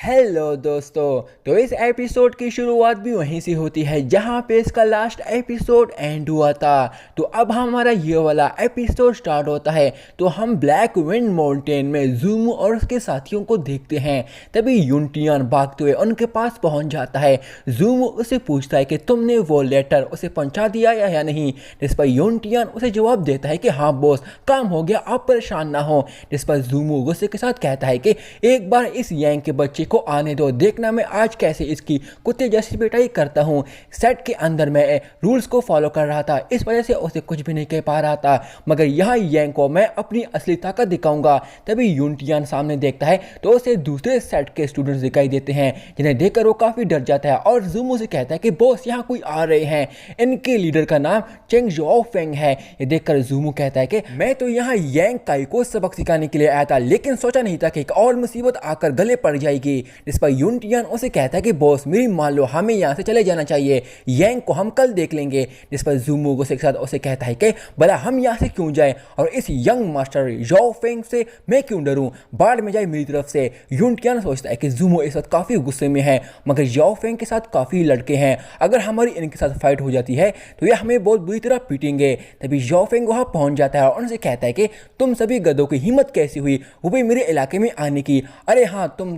Hello दोस्तों। तो इस एपिसोड की शुरुआत भी वहीं से होती है जहां पे इसका लास्ट एपिसोड एंड हुआ था। तो अब हमारा ये वाला एपिसोड स्टार्ट होता है। तो हम ब्लैक विंड माउंटेन में ज़ूमू और उसके साथियों को देखते हैं। तभी यूनटियान भागते हुए उनके पास पहुंच जाता है। ज़ूमू उसे पूछता है कि तुमने वो लेटर उसे पहुंचा दिया या नहीं। जिस पर यूनटियान उसे जवाब देता है कि हाँ बॉस, काम हो गया, आप परेशान ना हो। जिस पर ज़ूमू गुस्से के साथ कहता है कि एक बार इस यांग के बच्चे को आने दो, देखना मैं आज कैसे इसकी कुत्ते जैसी पिटाई करता हूँ। सेट के अंदर मैं रूल्स को फॉलो कर रहा था, इस वजह से उसे कुछ भी नहीं कह पा रहा था, मगर यहाँ यांग को मैं अपनी असली ताकत दिखाऊंगा। तभी यूनटियान सामने देखता है तो उसे दूसरे सेट के स्टूडेंट्स दिखाई देते हैं, जिन्हें देखकर वो काफी डर जाता है और ज़ूमू से कहता है कि बॉस यहाँ कोई आ रहे हैं, इनके लीडर का नाम चेंग ज़ाओफेंग है। ये देखकर ज़ूमू कहता है कि मैं तो यहाँ यांग काई को सबक सिखाने के लिए आया था, लेकिन सोचा नहीं था कि एक और मुसीबत आकर गले पड़ जाएगी। जिस पर यूनटियान उसे कहता है कि बॉस मेरी मान लो, हमें यहाँ से चले जाना चाहिए, यांग को हम कल देख लेंगे। जिस पर ज़ूमू गुस्से के साथ उसे कहता है कि भला हम यहाँ से क्यों जाएं, और इस यंग मास्टर ज़ाओफेंग से मैं क्यों डरूं, बाढ़ में जाए मेरी तरफ से। यूनटियान सोचता है कि ज़ूमू इस वक्त काफ़ी गुस्से में है, मगर ज़ाओफेंग के साथ काफ़ी लड़के हैं, अगर हमारी इनके साथ फाइट हो जाती है तो ये हमें बहुत बुरी तरह पीटेंगे। तभी ज़ाओफेंग वहाँ पहुँच जाता है और उनसे कहता है कि तुम सभी गधों की हिम्मत कैसी हुई वो भी मेरे इलाके में आने की। अरे हाँ, तुम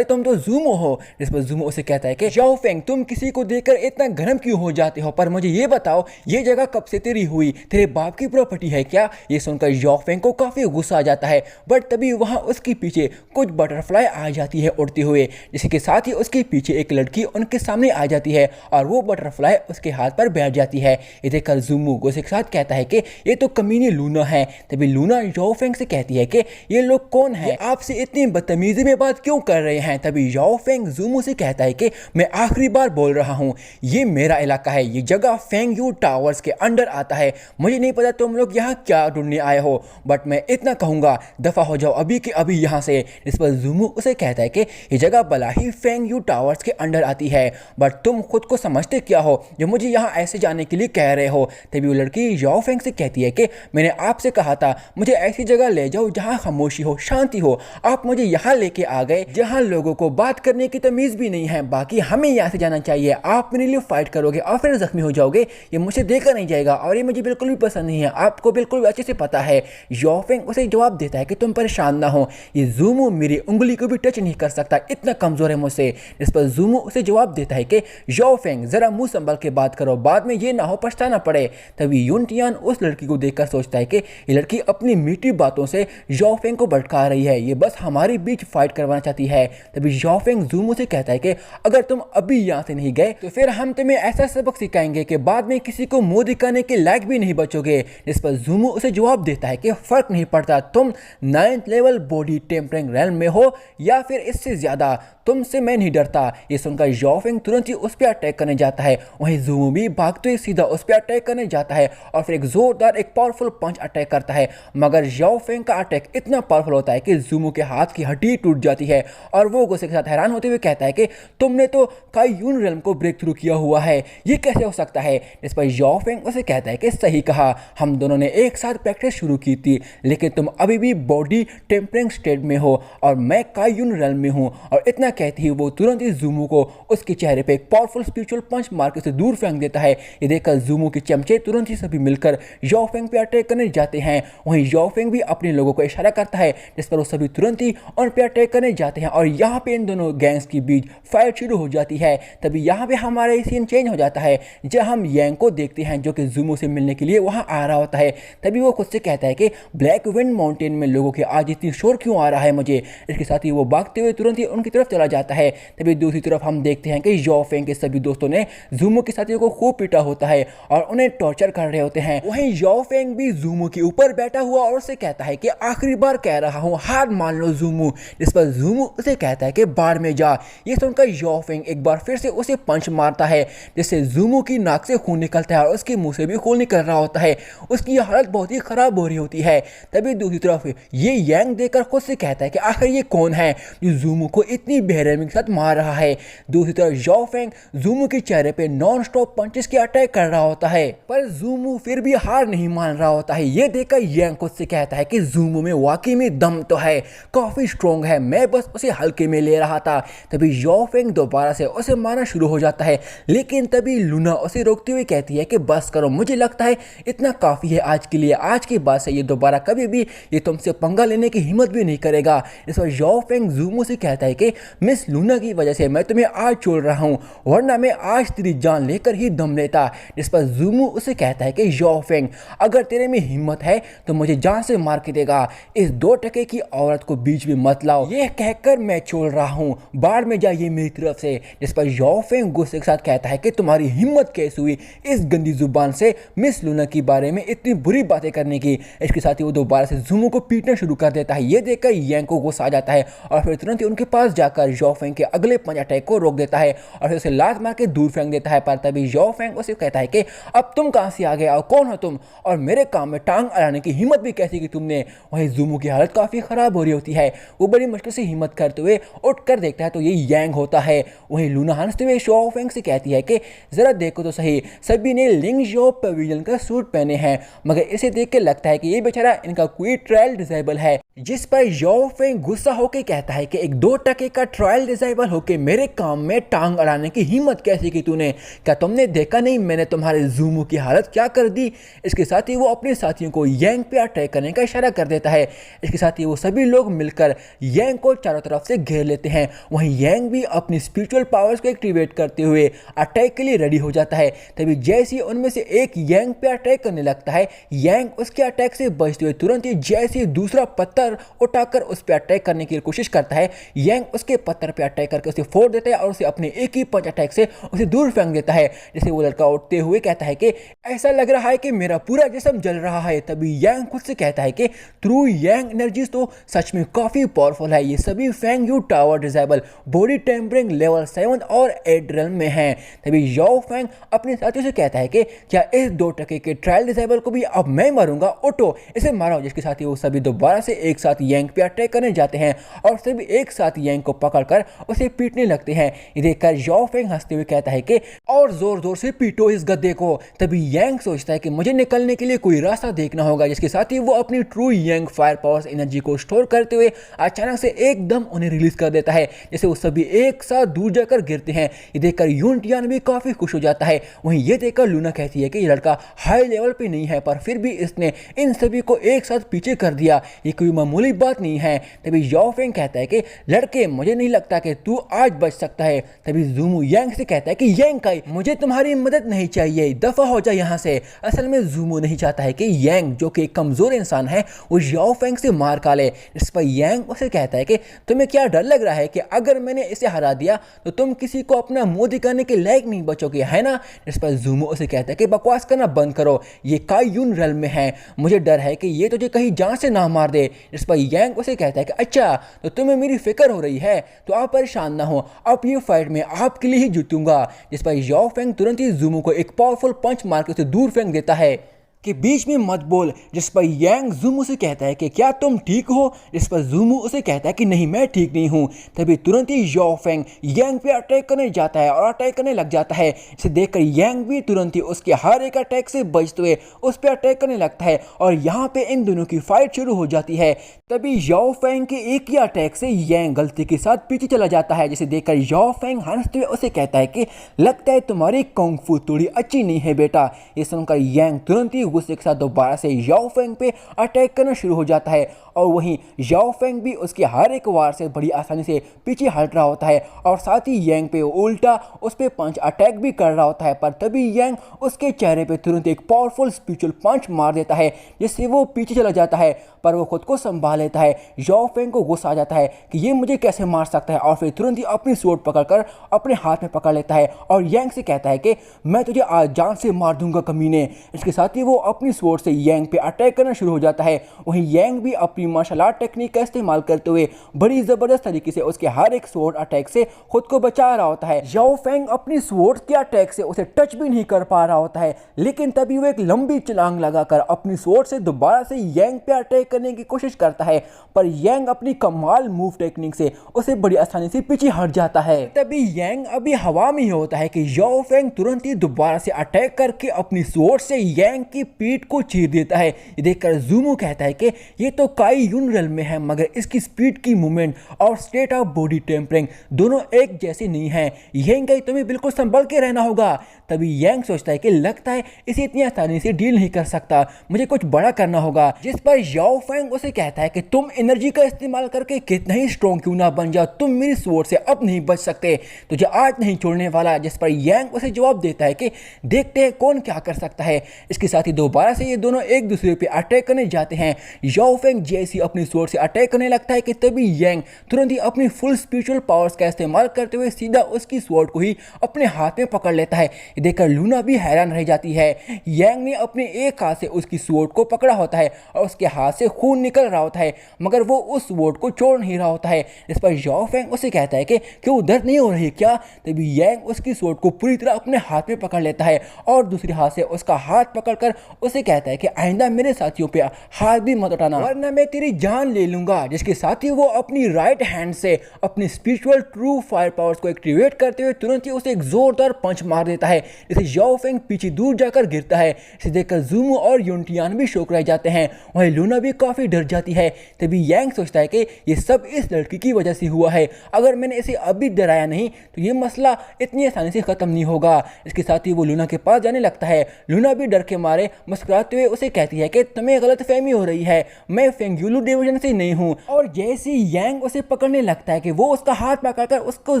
तो ज़ूमू हो। जिस पर ज़ूमू उसे कहता है कि ज़ाओफेंग तुम किसी को देखकर इतना गर्म क्यों हो जाते हो, पर मुझे ये बताओ ये जगह कब से तेरी हुई, तेरे बाप की प्रॉपर्टी है क्या। ये सुनकर ज़ाओफेंग को काफ़ी गुस्सा आ जाता है, बट तभी वहाँ उसके पीछे कुछ बटरफ्लाई आ जाती है उड़ते हुए, जिसके साथ ही उसके पीछे एक लड़की उनके सामने आ जाती है और वो बटरफ्लाई उसके हाथ पर बैठ जाती है। ये देखकर ज़ूमू गुस्से के साथ कहता है कि ये तो कमीनी लूना है। तभी लूना ज़ाओफेंग से कहती है कि ये लोग कौन है, आपसे इतनी बदतमीजी में बात क्यों कर रहे हैं। तभी ज़ाओफेंग ज़ूमू से कहता है कि मैं आखिरी बार बोल रहा हूँ, ये मेरा इलाका है, ये जगह फेंग यू टावर्स के अंडर आता है, मुझे नहीं पता तुम लोग यहाँ क्या ढूंढने आए हो, बट मैं इतना कहूँगा दफ़ा हो जाओ अभी के अभी यहाँ से। इस पर ज़ूमू उसे कहता है कि ये जगह भला ही फेंग यू टावर्स के अंडर आती है, बट तुम खुद को समझते क्या हो जो मुझे यहाँ ऐसे जाने के लिए कह रहे हो। तभी वो लड़की ज़ाओफेंग से कहती है कि मैंने आपसे कहा था मुझे ऐसी जगह ले जाओ जहाँ खामोशी हो, शांति हो, आप मुझे यहाँ लेके आ गए जहाँ लोगों को बात करने की तमीज़ भी नहीं है। बाकी हमें यहाँ से जाना चाहिए, आप मेरे लिए फाइट करोगे और फिर जख्मी हो जाओगे, ये मुझे देखा नहीं जाएगा और ये मुझे बिल्कुल भी पसंद नहीं है, आपको बिल्कुल अच्छे से पता है। ज़ाओफेंग उसे जवाब देता है कि तुम परेशान ना हो, ये ज़ूमू मेरी उंगली को भी टच नहीं कर सकता, इतना कमज़ोर है मुझसे। इस पर ज़ूमू उसे जवाब देता है कि ज़ाओफेंग ज़रा मुंह संभल के बात करो, बाद में ये ना हो पछताना पड़े। तभी यूनटियान उस लड़की को देखकर सोचता है कि ये लड़की अपनी मीठी बातों से ज़ाओफेंग को भड़का रही है, ये बस हमारे बीच फाइट करवाना चाहती है। तभी ज़ाओफेंग ज़ूमू से कहता है कि अगर तुम अभी यहाँ से नहीं गए तो फिर हम तुम्हें ऐसा सबक सिखाएंगे कि बाद में किसी को मुंह दिखाने के लायक भी नहीं बचोगे। जिस पर ज़ूमू उसे जवाब देता है कि फर्क नहीं पड़ता तुम 9th level body tampering realm में हो या फिर इससे ज़्यादा, तुमसे मैं नहीं डरता। ये सुनकर ज़ाओफेंग तुरंत ही उस पर अटैक करने जाता है, वहीं ज़ूमू भी भागते हुए सीधा उस पर अटैक करने जाता है और फिर एक जोरदार एक पावरफुल पंच अटैक करता है, मगर ज़ाओफेंग का अटैक इतना पावरफुल होता है कि ज़ूमू के हाथ की हड्डी टूट जाती है और वो गुस्से के साथ हैरान होते हुए कहता है कि तुमने तो काईयून रेल्म को ब्रेक थ्रू किया हुआ है, ये कैसे हो सकता है। इस पर ज़ाओफेंग उसे कहता है कि सही कहा, हम दोनों ने एक साथ प्रैक्टिस शुरू की थी, लेकिन तुम अभी भी बॉडी टेम्परिंग स्टेट में हो और मैं काईयून रेल्म में हूँ। और इतना कहती ही वो तुरंत ही ज़ूमू को उसके चेहरे पे एक पावरफुल स्पिरिचुअल पंच मार के उसे दूर फेंक देता है। ये देखकर ज़ूमू के चमचे तुरंत ही सभी मिलकर ज़ाओफेंग पे अटैक करने जाते हैं, वहीं ज़ाओफेंग भी अपने लोगों को इशारा करता है, जिस पर वो सभी तुरंत ही उन पे अटैक करने जाते हैं और यहाँ पे इन दोनों गैंग्स के बीच फाइट शुरू हो जाती है। तभी यहाँ पे हमारा सीन चेंज हो जाता है जब हम यांग को देखते हैं जो कि ज़ूमू से मिलने के लिए वहाँ आ रहा होता है। तभी वो खुद से कहता है कि ब्लैक विंड माउंटेन में लोगों के आज इतनी शोर क्यों आ रहा है मुझे। इसके साथ ही वो भागते हुए तुरंत ही उनकी तरफ चला जाता है। तभी दूसरी तरफ हम देखते हैं कि ज़ाओफेंग के सभी दोस्तों ने ज़ूमू के साथियों को खूब पीटा होता है और उन्हें टॉर्चर कर रहे होते हैं। वहीं ज़ाओफेंग भी ज़ूमू के ऊपर बैठा हुआ और उसे कहता है कि आखिरी बार कह रहा हूँ, हार मान लो ज़ूमू। जिस पर ज़ूमू उसे कहता है कि बाढ़ में जा। ये सुनकर ज़ाओफेंग एक बार फिर से उसे पंच मारता है, जिससे ज़ूमू की नाक से खून निकलता है और उसके मुंह से भी खून निकल रहा होता है, उसकी हालत बहुत ही खराब हो रही होती है। तभी दूसरी तरफ ये यांग देखकर खुद से कहता है कि आखिर ये कौन है जो ज़ूमू को इतनी बेरहमी के साथ मार रहा है। दूसरी तरफ ज़ाओफेंग ज़ूमू के चेहरे पे नॉन स्टॉप पंचेस के अटैक कर रहा होता है, पर ज़ूमू फिर भी हार नहीं मान रहा होता है। ये देखकर यांग खुद से कहता है कि ज़ूमू में वाकई में दम तो है, काफ़ी स्ट्रॉन्ग है, मैं बस उसे हल्के में ले रहा था। तभी याओ फेंग दोबारा से उसे मारना शुरू हो जाता है, लेकिन तभी लूना उसे रोकते हुए कहती है कि बस करो, मुझे लगता है इतना काफ़ी है आज के लिए, आज के बाद से ये दोबारा कभी भी ये तुमसे पंगा लेने की हिम्मत भी नहीं करेगा। इस पर याओ फेंग ज़ूमू से कहता है कि मिस लूना की वजह से मैं तुम्हें आज छोड़ रहा हूँ, वरना मैं आज तेरी जान लेकर ही दम लेता। जिस पर ज़ूमू उसे कहता है कि याओ फेंग, अगर तेरे में हिम्मत है तो मुझे जान से मार के देगा, इस 2 टके की औरत को बीच में मत लाओ, ये कहकर मैं छोड़ रहा हूँ, बाढ़ में जाइए मेरी तरफ से। जिस पर याओ फेंग गुस्से के साथ कहता है कि तुम्हारी हिम्मत कैसे हुई इस गंदी जुबान से मिस लूना के बारे में इतनी बुरी बातें करने की। इसके साथ ही वो दोबारा से ज़ूमू को पीटना शुरू कर देता है। ये देखकर यांग को गुस्सा आ जाता है और फिर तुरंत ही उनके पास जाकर याओ फेंग के अगले पंच अटैक को रोक देता है और फिर उसे लात मार के दूर फेंक देता है। पर तभी याओ फेंग उसे कहता है कि अब तुम कहां से आ गए और कौन हो तुम, और मेरे काम में टांग अड़ाने की हिम्मत भी कैसी की तुमने। वहीं ज़ूमू की हालत काफ़ी ख़राब हो रही होती है, वो बड़ी मुश्किल से हिम्मत करते हुए उठकर देखता है तो ये यांग होता है। वहीं लूना हंसते हुए याओ फेंग से कहती है कि ज़रा देखो तो सही, सभी ने लिंग ज़ो पवेलियन का सूट पहने हैं, मगर इसे देख के लगता है कि ये बेचारा इनका कोई ट्रायल डिसेबल है। जिस पर याओ फेंग गुस्सा होकर कहता है कि एक 2 टके का ट्रायल डिसेबल होकर मेरे काम में टांग अड़ाने की हिम्मत कैसे की तूने, क्या तुमने देखा नहीं मैंने तुम्हारे ज़ूमू की हालत क्या कर दी। इसके साथ ही वो अपने साथियों को यांग पे अटैक करने का इशारा कर देता है। इसके साथ ही वो सभी लोग मिलकर यांग को चारों तरफ से घेर लेते हैं। वहीं यांग भी अपनी स्पिरिचुअल पावर्स को एक्टिवेट करते हुए अटैक के लिए रेडी हो जाता है। तभी जैसे ही उनमें से एक यांग पे अटैक करने लगता है, यांग उसके अटैक से बचते हुए तुरंत ही जैसे दूसरा पत्थर उठाकर उस पर अटैक करने की कोशिश करता है, यांग उसके पत्थर पे अटैक करके उसे फोड़ देता है और उसे अपने एक ही पंच अटैक से उसे दूर फेंक देता है। जैसे वो लड़का उठते हुए कहता है कि ऐसा लग रहा है कि मेरा पूरा जिस्म जल रहा है। तभी यांग खुद से कहता है कि ट्रू यांग एनर्जीज तो सच में काफी पावरफुल है, ये सभी फेंग यू tower disable body tempering level 7 और 8 रेल्म में हैं। तभी याओ फेंग अपने साथियों से कहता है कि क्या इस 2 टके के ट्रायल डिसेबल को भी अब मैं मारूंगा, उठो इसे मारो। जिसके साथ ही वो सभी दोबारा से एक साथ यांग पे अटैक करने जाते हैं और सभी एक साथ यांग को पकड़कर उसे पीटने लगते हैं। ये देखकर याओ फेंग हंसते हुए कहता है कि और जोर जोर से पीटो इस गद्दे को। तभी यांग सोचता है कि मुझे निकलने के लिए कोई रास्ता देखना होगा। जिसके साथ ही वो अपनी ट्रू यांग फायर पावर्स एनर्जी को स्टोर करते हुए अचानक से एकदम उन्हें रिलीज कर देता है, जैसे वो सभी एक साथ दूर जाकर गिरते हैं। ये देखकर यून टियान भी काफी खुश हो जाता है। वहीं ये देखकर लूना कहती है कि ये लड़का हाई लेवल पे नहीं है, पर फिर भी इसने इन सभी को एक साथ पीछे कर दिया, ये कोई मामूली बात नहीं है। तभी याओ फेंग कहता है कि लड़के मुझे नहीं लगता कि तू आज बच सकता है। तभी ज़ूमू यांग से कहता है कि यांग काई, मुझे तुम्हारी मदद नहीं चाहिए, दफा हो जा यहाँ से। असल में ज़ूमू नहीं चाहता है कि यांग जो कि एक कमजोर इंसान है वो याओ फेंग से मार खा ले। इस पर यांग उसे कहता है कि तुम्हें क्या डर लग रहा है कि अगर मैंने इसे हरा दिया तो तुम किसी को अपना मुंह दिखाने के लायक नहीं बचोगे, है ना। इस पर ज़ूमू उसे कहता है कि बकवास करना बंद करो, ये काई यून रेल्म में है, मुझे डर है कि ये तुझे कहीं जान से ना मार दे। इस पर यांग उसे कहता है कि अच्छा तो तुम्हें मेरी फिक्र हो रही है, तो आप परेशान ना हो, अब ये फाइट में आपके लिए ही जीतूंगा। जिस पर याओ फेंग तुरंत ही ज़ूमू को एक पावरफुल पंच मार के उसे दूर फेंक देता है कि बीच में मत बोल। जिस पर यांग ज़ूमू से कहता है कि क्या तुम ठीक हो। जिस पर ज़ूमू उसे कहता है कि नहीं मैं ठीक नहीं हूँ। तभी तुरंत ही याओ फेंग यांग पे अटैक करने जाता है और अटैक करने लग जाता है। इसे देखकर यांग भी तुरंत ही उसके हर एक अटैक से बचते हुए उस पर अटैक करने लगता है और यहाँ पे इन दोनों की फाइट शुरू हो जाती है। तभी याओ फेंग के एक ही अटैक से यांग गलती के साथ पीछे चला जाता है। जिसे देखकर याओ फेंग हंसते हुए उसे कहता है कि लगता है तुम्हारी कुंग फू थोड़ी अच्छी नहीं है बेटा। ये सुनकर यांग तुरंत ही गुस्से के साथ दोबारा से याओ फेंग पे अटैक करना शुरू हो जाता है और वहीं याओ फेंग भी उसके हर एक वार से बड़ी आसानी से पीछे हट रहा होता है और साथ ही यांग पे उल्टा उस पे पंच अटैक भी कर रहा होता है। पर तभी यांग उसके चेहरे पे तुरंत एक पावरफुल स्पिरिचुअल पंच मार देता है जिससे वो पीछे चला जाता है, पर वो खुद को संभाल लेता है। याओ फेंग को गुस्सा आ जाता है कि ये मुझे कैसे मार सकता है और फिर तुरंत ही अपनी स्वॉर्ड पकड़कर अपने हाथ में पकड़ लेता है और यांग से कहता है कि मैं तुझे आज जान से मार दूंगा कमीने। इसके साथ ही वो अपनी स्वॉर्ड से यांग पे अटैक करना शुरू हो जाता है। वहीं यांग भी अपनी मार्शल आर्ट टेक्निक का इस्तेमाल करते हुए बड़ी जबरदस्त तरीके से उसके हर एक स्वॉर्ड अटैक से खुद को बचा रहा होता है। याओ फेंग अपनी स्वॉर्ड के अटैक से उसे टच भी नहीं कर पा रहा होता है, लेकिन तभी वो एक लंबी छलांग लगाकर अपनी स्वॉर्ड से दोबारा से यांग पे अटैक करने की कोशिश करता है, पर यांग अपनी कमाल मूव टेक्निक से उसे बड़ी आसानी से पीछे हट जाता है। तभी यांग अभी हवा में ही होता है कि याओ फेंग तुरंत ही दोबारा से अटैक करके अपनी स्वॉर्ड से यांग की पीठ को चीर देता है। ये देखकर ज़ूमो कहता है कि ये तो काई यून रेल में है, मगर इसकी स्पीड की मूवमेंट और स्टेट ऑफ बॉडी टेम्परिंग दोनों एक जैसी नहीं है। येंग तुम्हें बिल्कुल संभल के रहना होगा। तभी यांग सोचता है कि लगता है इसे इतनी आसानी से डील नहीं कर सकता, मुझे कुछ बड़ा करना होगा। जिस पर याओ फेंग उसे कहता है कि तुम एनर्जी का इस्तेमाल करके कितना ही स्ट्रॉन्ग क्यों ना बन जाओ, तुम मेरी स्वॉर्ड से अब नहीं बच सकते, तुझे आज नहीं छोड़ने वाला। जिस पर यांग उसे जवाब देता है कि देखते हैं कौन क्या कर सकता है। इसके साथ ही दोबारा से ये दोनों एक दूसरे पे अटैक करने जाते हैं। याओ फेंग जैसे अपनी स्वॉर्ड से अटैक करने लगता है कि तभी यांग तुरंत ही अपनी फुल स्पिरिचुअल पावर्स का इस्तेमाल करते हुए सीधा उसकी स्वॉर्ड को ही अपने हाथ में पकड़ लेता है। देखकर लूना भी हैरान रह जाती है। यांग ने अपने एक हाथ से उसकी स्वॉर्ड को पकड़ा होता है और उसके हाथ से खून निकल रहा होता है, मगर वो उस स्वॉर्ड को छोड़ नहीं रहा होता है। इस पर याओ फेंग उसे कहता है कि क्यों दर्द नहीं हो रही क्या। तभी यांग उसकी स्वॉर्ड को पूरी तरह अपने हाथ में पकड़ लेता है और दूसरे हाथ से उसका हाथ पकड़कर उसे कहता है कि आइंदा मेरे साथियों पे हाथ भी मत उठाना, वरना मैं तेरी जान ले लूंगा। जिसके साथ ही वो अपनी राइट हैंड से अपनी स्पिरिचुअल ट्रू फायर पावर्स को एक्टिवेट करते हुए तुरंत ही उसे एक जोरदार पंच मार देता है। इसे याओ फेंग पीछे दूर जाकर गिरता है। इसे देखकर ज़ूमो और युनटियान भी शौक रह जाते हैं। वहीं लूना भी काफी डर जाती है। तभी यांग सोचता है कि ये सब इस लड़की की वजह से हुआ है, अगर मैंने इसे अभी डराया नहीं तो ये मसला इतनी आसानी से खत्म नहीं होगा। इसके साथ ही वो लूना के पास जाने लगता है। लूना भी डर के मारे मुस्कुराते हुए उसे कहती है कि तुम्हें गलतफहमी हो रही है, मैं फेंगयुलू डिवीजन से नहीं हूँ। और जैसे यांग उसे पकड़ने लगता है कि वो उसका हाथ पकड़कर उसको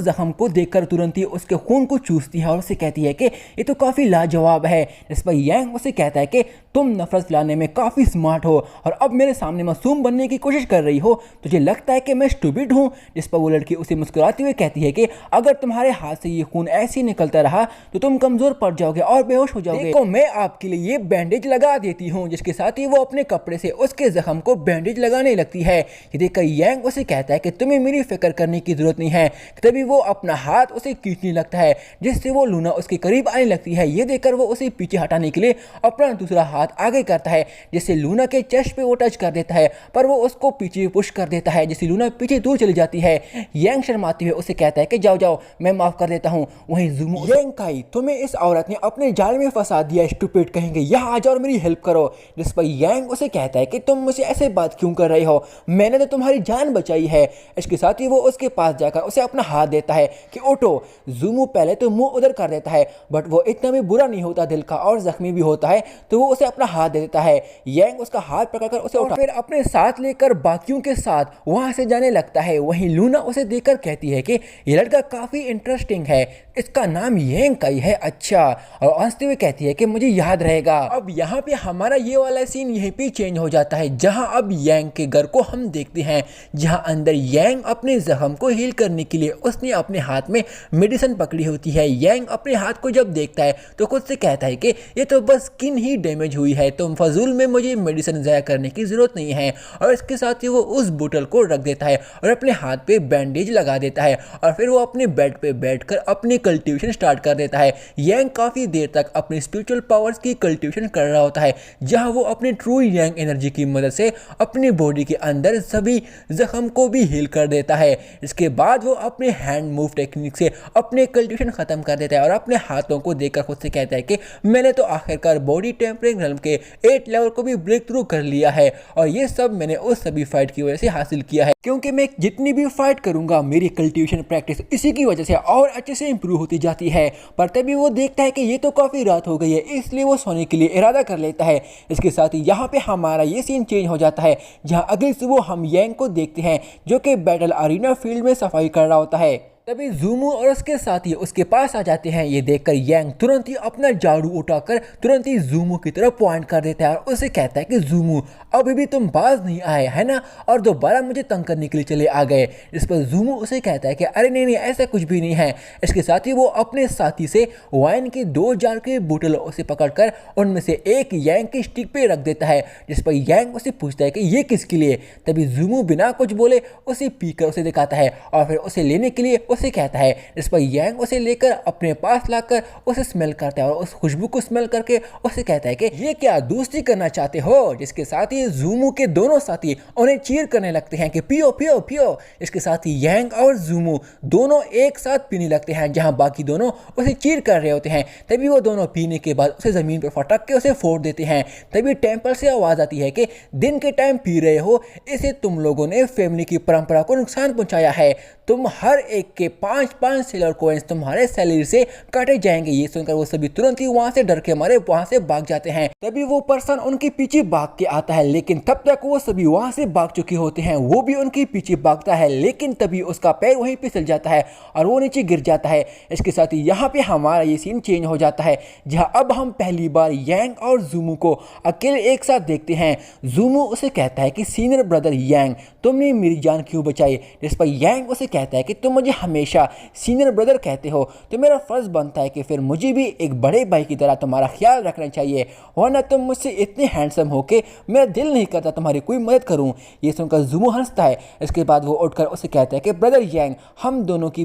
जख्म को देखकर तुरंत ही उसके खून को चूसती है और उसे कहती है कि ये तो काफी लाजवाब है। इस पर यांग उसे कहता है कि तुम नफरत फैलाने में काफी स्मार्ट हो और अब मेरे सामने मासूम बनने की कोशिश कर रही हो, तुझे लगता है कि मैं स्टूपिड हूँ। जिस पर वो लड़की उसे मुस्कुराती हुए कहती है कि अगर तुम्हारे हाथ से ये खून ऐसे ही निकलता रहा तो तुम कमजोर पड़ जाओगे और बेहोश हो जाओगे। देखो मैं आपके लिए ये बैंडेज लगा देती हूँ। जिसके साथ ही वो अपने कपड़े से उसके जख्म को बैंडेज लगाने लगती है। ये देखकर यांग उसे कहता है कि तुम्हें मेरी फिक्र करने की जरूरत नहीं है। तभी वो अपना हाथ उसे खींचने लगता है, जिससे वो लूना उसके करीब आने लगती है। ये देखकर वो उसे पीछे हटाने के लिए अपना दूसरा हाथ आगे करता है, जिससे लूना के चेस्ट पे वो टच कर देता है, पर वो उसको पीछे पुश कर देता है, जिससे लूना पीछे दूर चली जाती है। यांग शर्माते हुए उसे कहता है कि जाओ जाओ मैं माफ कर देता हूँ। वहीं ज़ूमो यांग काई तुम्हें इस औरत ने अपने जाल में फंसा दिया, स्टूपिड कहेंगे, यहाँ आ जाओ और मेरी हेल्प करो। जिस पर यांग उसे कहता है कि तुम मुझे ऐसे बात क्यों कर रहे हो, मैंने तो तुम्हारी जान बचाई है। इसके साथ ही वो उसके पास जाकर उसे अपना हाथ देता है कि उठो। ज़ूमो पहले तो मुंह उधर कर देता है, बट वो इतना भी बुरा नहीं होता दिल का और जख्मी भी होता है, तो वो उसे अपना हाथ दे देता है। यांग उसका हाथ पकड़कर उसे उठा फिर अपने साथ लेकर बाकियों के साथ वहां से जाने लगता है। वहीं लूना उसे देखकर कहती है कि ये लड़का काफी इंटरेस्टिंग है, इसका नाम यांग काई है, अच्छा, और हंसते हुए कहती है कि मुझे याद रहेगा। अब यहाँ पे हमारा ये वाला सीन यहीं पे चेंज हो जाता है, जहाँ अब यांग के घर को हम देखते हैं, जहाँ अंदर यांग अपने जख्म को हील करने के लिए उसने अपने हाथ में मेडिसिन पकड़ी होती है। यांग अपने हाथ को जब देखता है तो खुद से कहता है कि ये तो बस स्किन ही डैमेज हुई है, तो फजूल में मुझे मेडिसिन ज़ाया करने की ज़रूरत नहीं है। और इसके साथ ही वो उस बोतल को रख देता है और अपने हाथ पे बैंडेज लगा देता है और फिर वो अपने बेड पे बैठकर अपनी कल्टीवेशन स्टार्ट कर देता है। यांग काफ़ी देर तक अपनी स्पिरिचुअल पावर्स की कल्टीवेशन कर रहा होता है, जहाँ वो अपने ट्रू यांग एनर्जी की मदद से अपनी बॉडी के अंदर सभी जख्म को भी हील कर देता है। इसके बाद वो अपने हैंड मूव टेक्निक से अपने कल्टीवेशन ख़त्म कर देता है और अपने हाथों को देखकर खुद से कहता है कि मैंने तो आखिरकार बॉडी टेम्परिंग रेल्म के 8 लेवल को भी ब्रेक थ्रू कर लिया है, और ये सब मैंने उस सभी फाइट की वजह से हासिल किया है, क्योंकि मैं जितनी भी फाइट करूंगा मेरी कल्टीवेशन प्रैक्टिस इसी की वजह से और अच्छे से इंप्रूव होती जाती है। पर तभी वो देखता है कि ये तो काफ़ी रात हो गई है, इसलिए वो सोने के लिए इरादा कर लेता है। इसके साथ ही यहाँ पे हमारा ये सीन चेंज हो जाता है, जहाँ अगली सुबह हम यांग को देखते हैं जो कि बैटल अरीना फील्ड में सफाई कर रहा होता है। तभी ज़ूमो और उसके साथी उसके पास आ जाते हैं। ये देखकर यांग तुरंत ही अपना झाड़ू उठाकर तुरंत ही ज़ूमो की तरफ पॉइंट कर देता है और उसे कहता है कि ज़ूमो अभी भी तुम बाज नहीं आए है ना, और दोबारा मुझे तंग करने के लिए चले आ गए। इस पर ज़ूमो उसे कहता है कि अरे नहीं नहीं ऐसा कुछ भी नहीं है। इसके साथ ही वो अपने साथी से वाइन की 2 जार के बोतल उसे पकड़कर उनमें से एक यांग की स्टिक पे रख देता है, जिस पर यांग उसे पूछता है कि ये किसके लिए। तभी ज़ूमो बिना कुछ बोले उसे पीकर उसे दिखाता है और फिर उसे लेने के लिए उसे कहता है, जिस पर यांग उसे लेकर अपने पास लाकर उसे स्मेल करता है और उस खुशबू को स्मेल करके उसे कहता है कि ये क्या दोस्ती करना चाहते हो। जिसके साथ ही ज़ूमू के दोनों साथी उन्हें चीयर करने लगते हैं कि पियो पियो पियो। इसके साथ ही यांग और ज़ूमू दोनों एक साथ पीने लगते हैं, जहां बाकी दोनों उसे चीयर कर रहे होते हैं। तभी वो दोनों पीने के बाद उसे ज़मीन पर फटक के उसे फोड़ देते हैं। तभी टेम्पल से आवाज़ आती है कि दिन के टाइम पी रहे हो, इसे तुम लोगों ने फैमिली की परंपरा को नुकसान पहुंचाया है। तुम हर एक के 5-5 सिल्वर कॉइन्स तुम्हारे सैलरी से काटे जाएंगे। ये सुनकर वो सभी तुरंत ही वहां से डर के मारे वहां से भाग जाते हैं। तभी वो पर्सन उनके पीछे भाग के आता है, लेकिन तब तक वो सभी वहां से भाग चुके होते हैं। वो भी उनके पीछे भागता है, लेकिन तभी उसका पैर वहीं पे फिसल जाता है और वो नीचे गिर जाता है। इसके साथ ही यहाँ पे हमारा ये सीन चेंज हो जाता है, जहाँ अब हम पहली बार यांग और ज़ूमू को अकेले एक साथ देखते हैं। ज़ूमू उसे कहता है कि सीनियर ब्रदर यांग, तुमने मेरी जान क्यों बचाई। जिस पर यांग उसे कहता है कि तुम मुझे हमेशा सीनियर ब्रदर कहते हो, तो मेरा फर्ज बनता है कि फिर मुझे भी एक बड़े भाई की तरह तुम्हारा ख्याल रखना चाहिए, वरना तुम मुझसे इतने हैंडसम हो के मेरा दिल नहीं करता तुम्हारी कोई मदद करूं। ये सुनकर ज़ूमू हंसता है। इसके बाद वो उठकर उसे कहता है कि ब्रदर यांग, हम दोनों के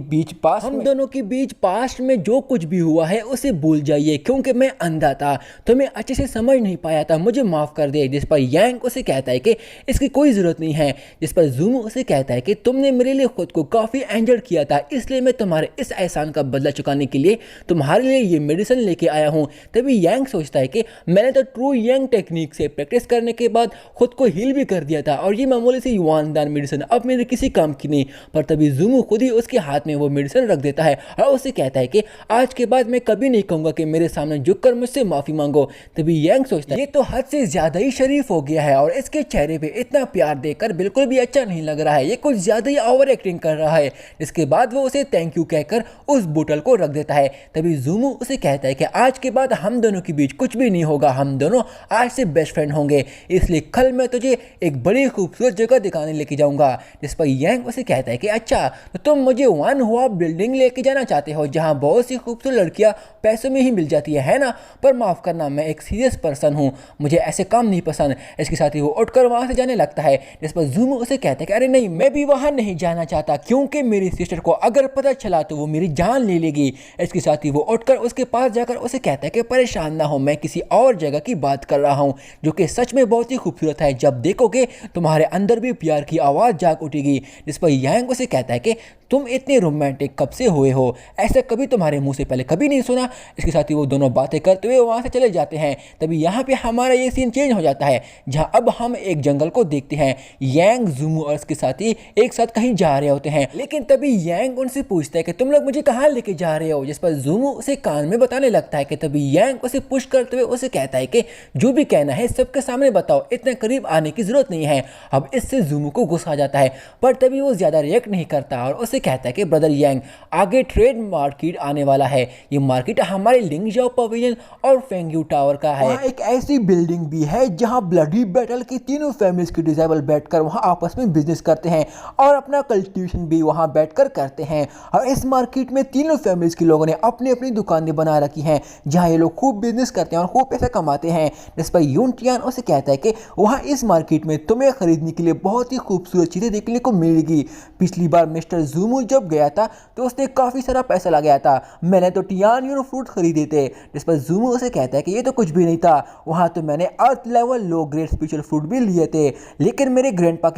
बीच पास्ट में जो कुछ भी हुआ है उसे भूल जाइए, क्योंकि मैं अंधा था, तुम्हें अच्छे से समझ नहीं पाया था, मुझे माफ़ कर दे। जिस पर यांग उसे कहता है कि इसकी कोई ज़रूरत नहीं है। जिस पर ज़ूमू उसे कहता है कि तुमने मेरे लिए खुद को काफ़ी इंजर्ड किया था, इसलिए मैं तुम्हारे इस एहसान का बदला चुकाने के लिए तुम्हारे लिए ये मेडिसिन लेके आया हूँ। तभी यांग सोचता है कि मैंने तो ट्रू यांग टेक्निक से प्रैक्टिस करने के बाद खुद को हील भी कर दिया था, और ये मामूली सी युआनदान मेडिसिन अब मेरे किसी काम की नहीं। पर तभी ज़ूमू खुद ही उसके हाथ में वो मेडिसिन रख देता है और उसे कहता है कि आज के बाद मैं कभी नहीं कहूँगा कि मेरे सामने झुककर मुझसे माफ़ी मांगो। तभी यांग सोचता है ये तो हद से ज़्यादा ही शरीफ हो गया है, और इसके चेहरे पे इतना प्यार देखकर बिल्कुल भी अच्छा नहीं लग रहा है, ये कुछ ज़्यादा ही ओवर एक्टिंग कर रहा है। इसके बाद वो उसे थैंक यू कहकर उस बोतल को रख देता है। तभी ज़ूमू उसे कहता है कि आज के बाद हम दोनों के बीच कुछ भी नहीं होगा, हम दोनों आज से बेस्ट फ्रेंड होंगे, इसलिए कल मैं तुझे एक बड़ी खूबसूरत जगह दिखाने लेके जाऊंगा। जिस पर यांग उसे कहता है कि अच्छा, तो तुम मुझे वन हुआ बिल्डिंग लेके जाना चाहते हो, जहाँ बहुत सी खूबसूरत लड़कियाँ पैसों में ही मिल जाती है ना। पर माफ़ करना, मैं एक सीरियस पर्सन हूँ, मुझे ऐसे काम नहीं पसंद। इसके साथ ही वो उठकर वहाँ से जाने लगता है। जिस पर ज़ूमू उसे कहता है कि अरे नहीं, मैं भी वहाँ नहीं जाना चाहता, क्योंकि मेरी सिस्टर को अगर पता चला तो वो मेरी जान ले लेगी। इसके साथ ही वो उठकर उसके पास जाकर उसे कहता है कि परेशान ना हो, मैं किसी और जगह की बात कर रहा हूँ जो कि सच में बहुत ही खूबसूरत है, जब देखोगे तुम्हारे अंदर भी प्यार की आवाज़ जाग उठेगी। जिस पर यांग उसे कहता है कि तुम इतने रोमांटिक कब से हुए हो, ऐसा कभी तुम्हारे मुंह से पहले कभी नहीं सुना। इसके साथ ही वो दोनों बातें करते हुए वहाँ से चले जाते हैं। तभी यहाँ पे हमारा ये सीन चेंज हो जाता है, जहाँ अब हम एक जंगल को देखते हैं। यांग, ज़ूमू और उसके साथी एक साथ कहीं जा रहे होते हैं, लेकिन तभी यांग उनसे पूछता है कि तुम लोग मुझे कहाँ लेके जा रहे हो। जिस पर ज़ूमू उसे कान में बताने लगता है कि तभी यांग उसे पुश करते हुए उसे कहता है कि जो भी कहना है सबके सामने बताओ, इतने करीब आने की जरूरत नहीं है। अब इससे ज़ूमू को गुस्सा आ जाता है, पर तभी वो ज़्यादा रिएक्ट नहीं करता और उसे कहता है कि ब्रदर यांग, आगे ट्रेड मार्केट आने वाला है, ये मार्केट हमारे लिंगजाओ पवेलियन और फेंगयू टावर का है। वहाँ एक ऐसी बिल्डिंग भी है जहाँ ब्लडी बैटल की तीनों फैमिलीज के डिसेबल बैठकर वहाँ आपस में बिजनेस करते हैं और अपना कल्टिवेशन भी वहाँ बैठकर करते हैं। और इस मार्केट में तीनों फैमिलीज के लोगों ने अपनी अपनी दुकानें बना रखी हैं, जहाँ ये लोग खूब बिजनेस करते हैं और खूब पैसा कमाते हैं। जिस पर यून टियान उसे कहता है कि वहाँ इस मार्केट में तुम्हें खरीदने के लिए बहुत ही खूबसूरत चीज़ें देखने को मिलेगी। पिछली बार मिस्टर ज़ूमू जब गया था तो उसने काफ़ी सारा पैसा लगाया था, मैंने तो टियान यूनो फ्रूट खरीदे थे। जिस पर ज़ूमू उसे कहता है कि ये तो कुछ भी नहीं था, वहाँ तो मैंने earth level low grade special fruit भी लिए थे, लेकिन मेरे ग्रैंडपा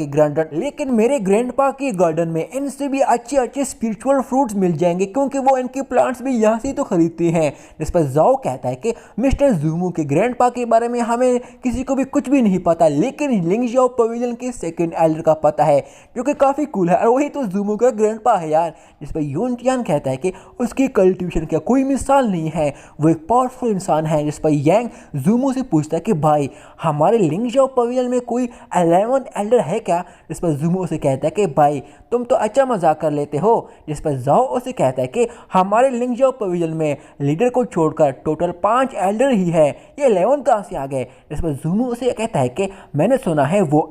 के गार्डन में इनसे भी अच्छे अच्छे स्पिरिचुअल फ्रूट्स मिल जाएंगे, क्योंकि वो इनके प्लांट्स भी यहाँ से तो खरीदते हैं। जिस पर जाओ कहता है कि मिस्टर ज़ूमू के ग्रैंडपा के बारे में हमें किसी को भी कुछ भी नहीं पता, लेकिन लिंगजाओ पवेलियन के सेकंड एल्डर का पता है, जो कि काफ़ी कूल है, और वही तो ज़ूमू का ग्रैंडपा है यार। जिस पर यून टियान कहता है कि उसकी कल्टिवेशन का कोई मिसाल नहीं है, वो एक पावरफुल इंसान है। जिस पर यांग ज़ूमू से पूछता है कि भाई, हमारे लिंगजाओ पवेलियन में कोई 11th एल्डर है क्या। जिस पर ज़ूमू उसे कहता है कि भाई, तुम तो अच्छा मजाक कर लेते हो। जिस पर जाओ उसे कहता है कि हमारे लिंगजाओ पवेलियन में लीडर को छोड़कर टोटल 5 एल्डर ही है, ये 11 कहाँ से आ गए। जिस पर ज़ूमू उसे कहता है कि मैंने सुना है वो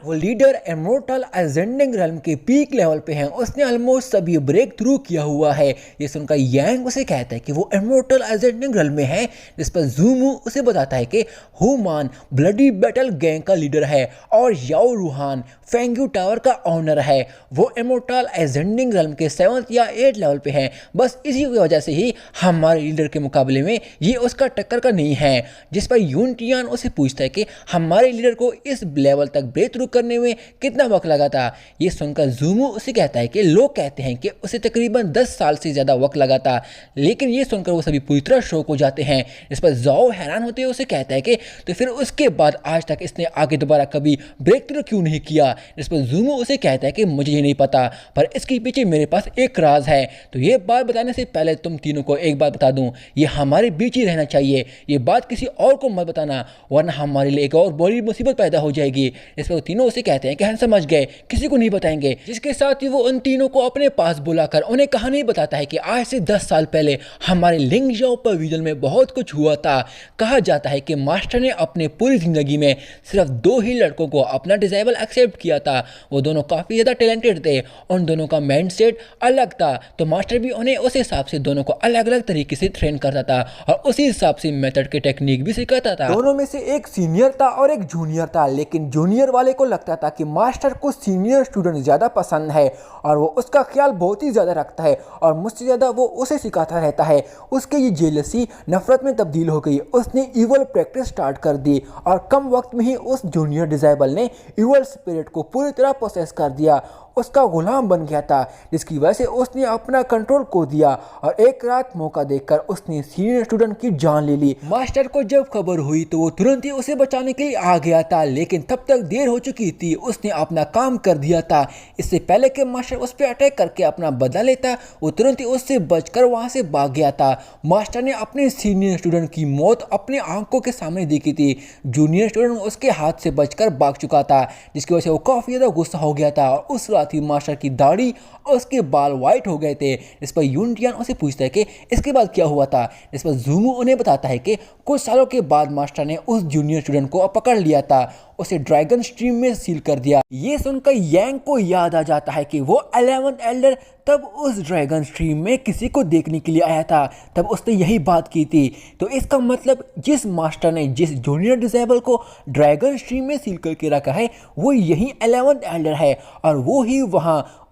लीडर इमॉर्टल असेंडिंग रेल्म के पीक लेवल पे हैं, उसने ऑलमोस्ट सभी ब्रेक थ्रू किया हुआ है। ये सुनकर यांग उसे कहता है कि वो इमॉर्टल असेंडिंग रेल्म में है। जिस पर ज़ूमू उसे बताता है कि हुमान ब्लडी बैटल गैंग का लीडर है और याओ रूहान फेंगयू टावर का ऑनर है, वो इमॉर्टल असेंडिंग रेलम के 7th या 8th लेवल पे है। बस इसी की वजह से ही हमारे लीडर के मुकाबले में ये उसका टक्कर का नहीं है। जिस पर यूनिटियन उसे पूछता है कि हमारे लीडर को इस लेवल तक ब्रेक थ्रू करने में कितना वक्त लगा था। ये सुनकर ज़ूमू उसे कहता है कि लोग कहते हैं कि उसे तकरीबन 10 साल से ज़्यादा वक्त लगा था, लेकिन ये सुनकर वो सभी पूरी तरह शॉक हो जाते हैं। इस पर ज़ाओ हैरान होते हुए उसे कहता है कि तो फिर उसके बाद आज तक इसने आगे दोबारा कभी ब्रेक थ्रू क्यों नहीं किया। इस पर ज़ूमू उसे कहता है कि मुझे ये नहीं पता, पर इसके पीछे मेरे पास एक राज है। तो ये बात बताने से पहले तुम तीनों को एक बात बता दूं, ये हमारे बीच ही रहना चाहिए, ये बात किसी और को मत बताना, वरना हमारे लिए एक और बड़ी मुसीबत पैदा हो जाएगी। इस पर तीनों उसे कहते हैं कि हम समझ गए, किसी को नहीं बताएंगे। जिसके साथ ही वो उन तीनों को अपने पास बुलाकर उन्हें कहानी बताता है कि आज से 10 साल पहले हमारे लिंगजाओ पवेलियन में बहुत कुछ हुआ था। कहा जाता है कि मास्टर ने अपने पूरी जिंदगी में सिर्फ 2 ही लड़कों को अपना डिसेबल एक्सेप्ट किया था। वो दोनों काफ़ी ज़्यादा टैलेंटेड थे, उन दोनों का माइंडसेट अलग था, तो मास्टर भी उन्हें उस हिसाब से दोनों को अलग अलग तरीके से ट्रेन करता था और उसी हिसाब से मेथड के टेक्निक भी सिखाता था। दोनों में से एक सीनियर था और एक जूनियर था, लेकिन जूनियर वाले को लगता था कि मास्टर को सीनियर स्टूडेंट ज़्यादा पसंद है और वो उसका ख्याल बहुत ही ज़्यादा रखता है और मुझसे ज़्यादा वो उसे सिखाता रहता है। उसके ये जेलसी नफरत में तब्दील हो गई, उसने इवल प्रैक्टिस स्टार्ट कर दी और कम वक्त में ही उस जूनियर डिसेबल ने इवल स्पिरिट को पूरी तरह प्रोसेस कर दिया, उसका गुलाम बन गया था, जिसकी वजह से उसने अपना कंट्रोल खो दिया और एक रात मौका देखकर उसने सीनियर स्टूडेंट की जान ले ली। मास्टर को जब खबर हुई तो वो तुरंत ही उसे बचाने के लिए आ गया था, लेकिन तब तक देर हो चुकी थी, उसने अपना काम कर दिया था। इससे पहले कि मास्टर उस पर अटैक करके अपना बदला लेता, वो तुरंत ही उससे बचकर वहां से भाग गया था। मास्टर ने अपने सीनियर स्टूडेंट की मौत अपनी आंखों के सामने देखी थी, जूनियर स्टूडेंट उसके हाथ से बचकर भाग चुका था, जिसकी वजह से वो काफ़ी ज़्यादा गुस्सा हो गया था और उस थी मास्टर की दाढ़ी और उसके बाल वाइट हो गए थे। इस पर यूनिटियन उसे पूछता है कि इसके बाद क्या हुआ था। इस पर ज़ूमू उन्हें बताता है कि कुछ सालों के बाद मास्टर ने उस जूनियर स्टूडेंट को पकड़ लिया था, उसे ड्रैगन स्ट्रीम में सील कर दिया। ये सुनकर यांग को याद आ जाता है कि वो 11th एल्डर तब उस ड्रैगन स्ट्रीम में किसी को देखने के लिए आया था, तब उसने यही बात की थी। तो इसका मतलब जिस मास्टर ने जिस जूनियर डिसेबल को ड्रैगन स्ट्रीम में सील करके रखा है वो यही 11th एल्डर है और वो ही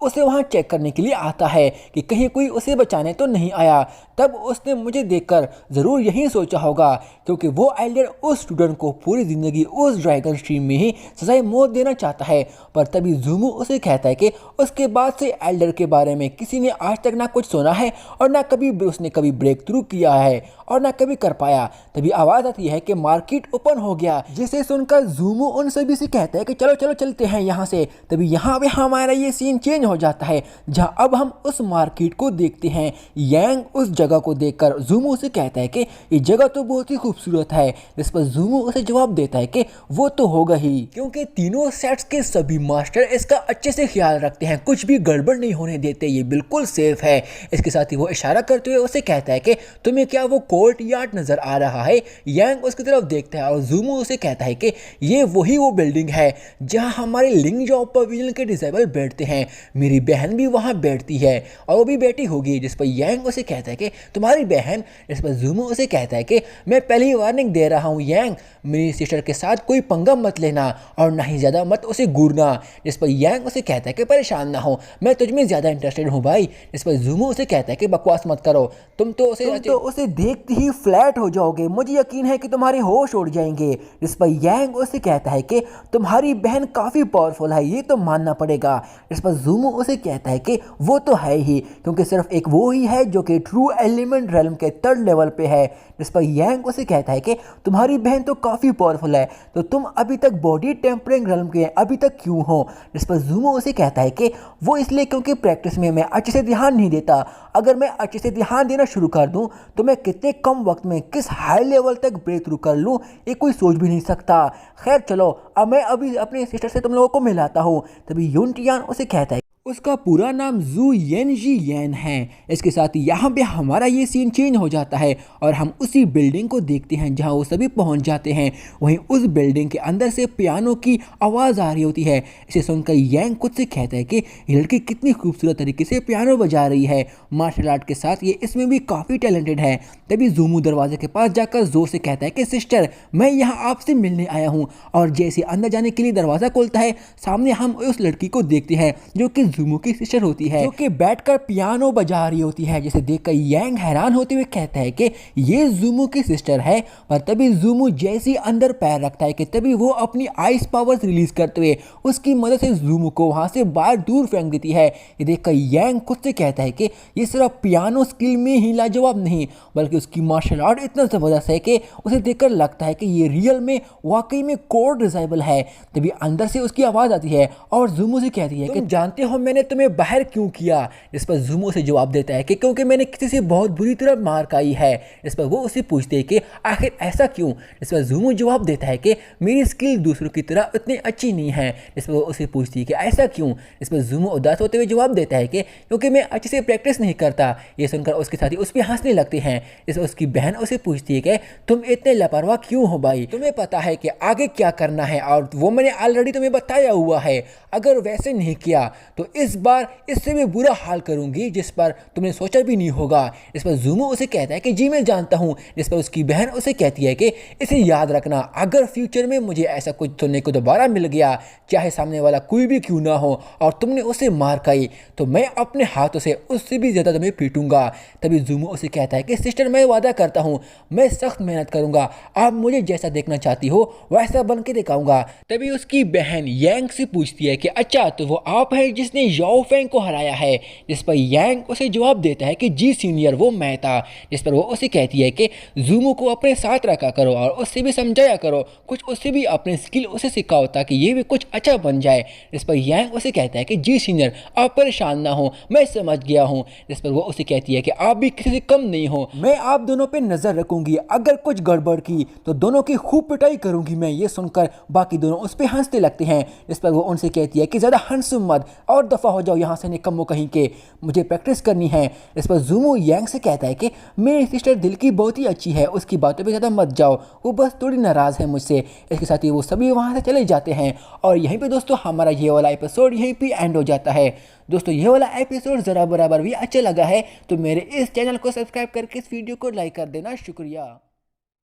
उसे वहाँ चेक करने के लिए आता है कि कहीं कोई उसे बचाने तो नहीं आया। तब उसने मुझे देखकर ज़रूर यही सोचा होगा, क्योंकि वो एल्डर उस स्टूडेंट को पूरी ज़िंदगी उस ड्रैगन स्ट्रीम में ही सजाए मौत देना चाहता है। पर तभी ज़ूमू उसे कहता है कि उसके बाद से एल्डर के बारे में किसी ने आज तक ना कुछ सुना है और ना कभी उसने कभी ब्रेक थ्रू किया है और ना कभी कर पाया। तभी आवाज़ आती है कि मार्केट ओपन हो गया, जिसे सुनकर ज़ूमू उन सभी से कहता है कि चलो चलो चलते हैं यहाँ से। तभी यहाँ पे हमारा ये सीन चेंज हो जाता है, जहाँ अब हम उस मार्केट को देखते हैं। यांग उस जगह को देखकर ज़ूमू से कहता है कि ये जगह तो बहुत ही खूबसूरत है, जिस पर ज़ूमू उसे जवाब देता है कि वो तो होगा ही, क्योंकि तीनों सेट्स के सभी मास्टर इसका अच्छे से ख्याल रखते हैं, कुछ भी गड़बड़ नहीं होने देते, ये बिल्कुल सेफ है। इसके साथ ही वो इशारा करते हुए उसे कहता है कि तुम्हें क्या वो कोर्ट यार्ड नजर आ रहा है। यांग उसकी तरफ देखता है और ज़ूमू उसे कहता है कि ये वही वो बिल्डिंग है जहाँ हमारे लिंगजाओ पवेलियन के डिसेबल बैठते हैं, मेरी बहन भी वहाँ बैठती है और वो भी बैठी होगी। जिस पर यांग उसे कहता है कि तुम्हारी बहन। इस पर ज़ूमू उसे कहता है कि मैं पहली वार्निंग दे रहा हूँ यांग, मेरी सिस्टर के साथ कोई पंगा मत लेना और ना ही ज़्यादा मत उसे घूरना। जिस पर यांग उसे कहता है कि परेशान ना हो, मैं तुझ में ज़्यादा इंटरेस्टेड हूँ भाई। इस पर ज़ूमू उसे कहता है कि बकवास मत करो, तुम तो उसे देखते ही फ्लैट हो जाओगे, मुझे यकीन है कि तुम्हारे होश उड़ जाएंगे। जिस पर यांग उसे कहता है कि तुम्हारी बहन काफ़ी पावरफुल है, ये तो मानना पड़ेगा। इस पर ज़ूमू उसे कहता है कि वो तो है ही, क्योंकि सिर्फ एक वो ही है जो कि ट्रू एलिमेंट रेलम के 3rd लेवल पे है। जिस पर यांग उसे कहता है कि तुम्हारी बहन तो काफ़ी पावरफुल है, तो तुम अभी तक बॉडी टेम्परिंग रेलम के अभी तक क्यों हो। जिस पर ज़ूमू उसे कहता है कि वो इसलिए क्योंकि प्रैक्टिस में मैं अच्छे से ध्यान नहीं देता, अगर मैं अच्छे से ध्यान देना शुरू कर दूं तो मैं कितने कम वक्त में किस हाई लेवल तक ब्रेक थ्रू कर लूं ये कोई सोच भी नहीं सकता। खैर चलो, अब मैं अभी अपने सिस्टर से तुम लोगों को मिलाता हूँ। तभी यूनिटियन उसे कहता है, उसका पूरा नाम जू येनजी येन है। इसके साथ यहाँ पे हमारा ये सीन चेंज हो जाता है और हम उसी बिल्डिंग को देखते हैं जहाँ वो सभी पहुँच जाते हैं। वहीं उस बिल्डिंग के अंदर से पियानो की आवाज़ आ रही होती है। इसे सुनकर यांग खुद से कहता है कि ये लड़की कितनी खूबसूरत तरीके से पियानो बजा रही है, मार्शल आर्ट के साथ ये इसमें भी काफ़ी टैलेंटेड है। तभी ज़ूमू दरवाजे के पास जाकर जोर से कहता है कि सिस्टर, मैं यहाँ आपसे मिलने आया हूँ। और जैसे अंदर जाने के लिए दरवाज़ा खोलता है, सामने हम उस लड़की को देखते हैं जो कि ज़ूमो की सिस्टर होती है, जो कि बैठकर पियानो बजा रही होती है, जिसे देखकर यांग हैरान होते हुए कहता है कि ये ज़ूमो की सिस्टर है। पर तभी ज़ूमो जैसे अंदर पैर रखता है कि तभी वो अपनी आइस पावर्स रिलीज करते हुए उसकी मदद से ज़ूमो को वहां से बाहर दूर फेंक देती है। ये देखकर यांग खुद से कहता है कि ये सिर्फ पियानो स्किल में ही लाजवाब नहीं, बल्कि उसकी मार्शल आर्ट इतना ज़बरदस्त है कि उसे देखकर लगता है कि ये रियल में वाकई में कोड डिजाइबल है। तभी अंदर से उसकी आवाज़ आती है और ज़ूमो से कहती है कि जानते हो मैंने तुम्हें बाहर क्यों किया। इस पर ज़ूमो से जवाब देता है कि क्योंकि मैंने किसी से बहुत बुरी तरह मार खाई है। इस पर वो उसे पूछते हैं कि आखिर ऐसा क्यों। इस पर ज़ूमो जवाब देता है कि मेरी स्किल दूसरों की तरह उतनी अच्छी नहीं है। इस पर वो उसे पूछती है कि ऐसा क्यों। इस पर ज़ूमो उदास होते हुए जवाब देता है कि क्योंकि मैं अच्छे से प्रैक्टिस नहीं करता। ये सुनकर उसके साथी उस पर हंसने लगते हैं। इस पर उसकी बहन उसे पूछती है कि तुम इतने लापरवाह क्यों हो भाई, तुम्हें पता है कि आगे क्या करना है और वो मैंने ऑलरेडी तुम्हें बताया हुआ है। अगर वैसे नहीं किया तो इस बार इससे भी बुरा हाल करूंगी जिस पर तुमने सोचा भी नहीं होगा। इस पर ज़ूमो उसे कहता है कि जी मैं जानता हूँ। जिस पर उसकी बहन उसे कहती है कि इसे याद रखना, अगर फ्यूचर में मुझे ऐसा कुछ सुनने को दोबारा मिल गया, चाहे सामने वाला कोई भी क्यों ना हो, और तुमने उसे मार खाई, तो मैं अपने हाथों से उससे भी ज़्यादा तुम्हें पीटूंगा। तभी ज़ूमो उसे कहता है कि सिस्टर मैं वादा करता हूँ मैं सख्त मेहनत करूंगा, आप मुझे जैसा देखना चाहती हो वैसा बन के दिखाऊंगा। तभी उसकी बहन यांग से पूछती है कि अच्छा तो वो आप है जिसने याओ फेंग को हराया है। जिस पर यांग उसे जवाब देता है कि जी सीनियर वो मैं था। जिस पर वो उसे कहती है कि ज़ूमो को अपने साथ रखा करो और उससे भी समझाया करो, कुछ उससे भी अपने स्किल उसे सिखाओ ताकि ये भी कुछ अच्छा बन जाए। इस पर यांग उसे कहता है कि जी सीनियर आप परेशान ना हो, मैं समझ गया हूँ। जिस पर वो उसे कहती है कि आप भी किसी से कम नहीं हो, मैं आप दोनों पे नजर रखूंगी, अगर कुछ गड़बड़ की तो दोनों की खूब पिटाई करूंगी मैं। ये सुनकर बाकी दोनों उस पर हंसने लगते हैं। इस पर वो उनसे कहती है कि ज़्यादा हंसो मत और दफ़ा हो जाओ यहाँ से निकम्मो कहीं के, मुझे प्रैक्टिस करनी है। इस पर ज़ूमो यांग से कहता है कि मेरी सिस्टर दिल की बहुत ही अच्छी है, उसकी बातों पे ज़्यादा मत जाओ, वो बस थोड़ी नाराज़ है मुझसे। इसके साथ ही वो सभी वहाँ से चले जाते हैं और यहीं पे दोस्तों हमारा ये वाला एपिसोड यहीं पे एंड हो जाता है। दोस्तों ये वाला एपिसोड ज़रा बराबर भी अच्छा लगा है तो मेरे इस चैनल को सब्सक्राइब करके इस वीडियो को लाइक कर देना, शुक्रिया।